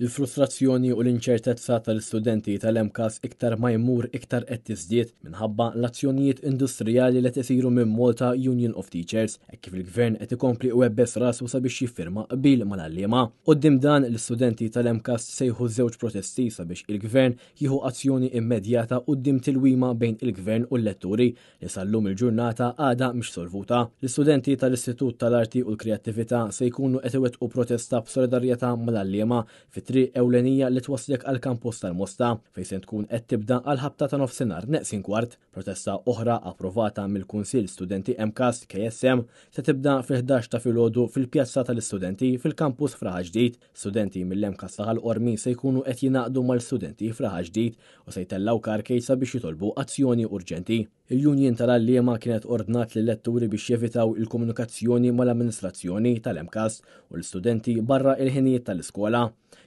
Il-frustrazzjoni u l-inċertezza tal-istudenti tal-MCAS iktar ma jmur iktar qed tiżdied minħabba l-azzjonijiet industrijali li qed isiru minn Malta Union of Teachers hekk kif il-Gvern qed ikompli iwebbes rasu sabiex jiffirma qbil mal-għalliema. Quddiem dan l-istudenti tal-MCAS sejħu żewġ protesti sabiex il-Gvern jieħu azzjoni immedjata quddiem tilwima bejn il-Gvern u l-letturi li sallum il-ġurnata għadha mhix solvuta. L-istudenti tal-Istitut tal-Arti u l-Kreattività se jkunu qed iwettqu protesta b'solidarjetà mal-għalliema fit-triq ewlenija li twasslek għal kampus tal-Mosta fejn se tkun qed tibda għal ħabta ta' nofsinhar neqsin kwart. Protesta oħra approvata mill-Kunsill Studenti MCAS KSM se tibda fil-11 ta' filgħodu fil-Pjazza tal-Istudenti fil-kampus Fraħa Ġdid. Studenti mill-MCAS ta' Ħalqormi se jkunu qed jingħaqdu mal-studenti Fraħa Ġdid u se jtellgħu karkejsa biex jitolbu azzjoni urġenti. Il-Union tal-Għalliema kienet ordnat lill letturi biex jevitaw il-komunikazzjoni mal-amministrazzjoni tal-MCAS u l-istudenti barra il-ħinijiet tal-iskola,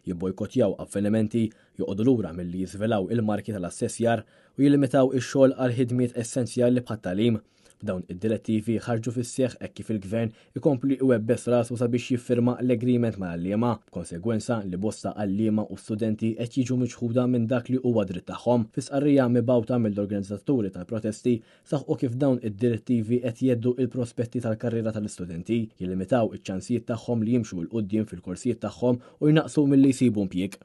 jibbojkotjaw avvenimenti, joqogħdu lura milli jiżvelaw il-marki tal-assessjar u jilimitaw ix-xogħol għal ħidmiet essenzjali bħat-tagħlim. F'dawn id-direttivi ħarġu fis-seħħ hekk kif il-Gvern ikompli iwebbes rasu sabiex jiffirma l-agreement mal-għalliema, b'konsegwenza li bosta għalliema u studenti qed jiġu miċħuda minn dak li huwa dritt tagħhom. Fi sqarrija mibgħuta mill-organizzaturi tal-protesti saħħu kif dawn id-direttivi qed jeddu il-prospetti tal-karriera tal-istudenti, jilimitaw iċ-ċansijiet tagħhom li jimxu l qudiem fil-korsijiet tagħhom u jnaqsu milli jsibu impjieg.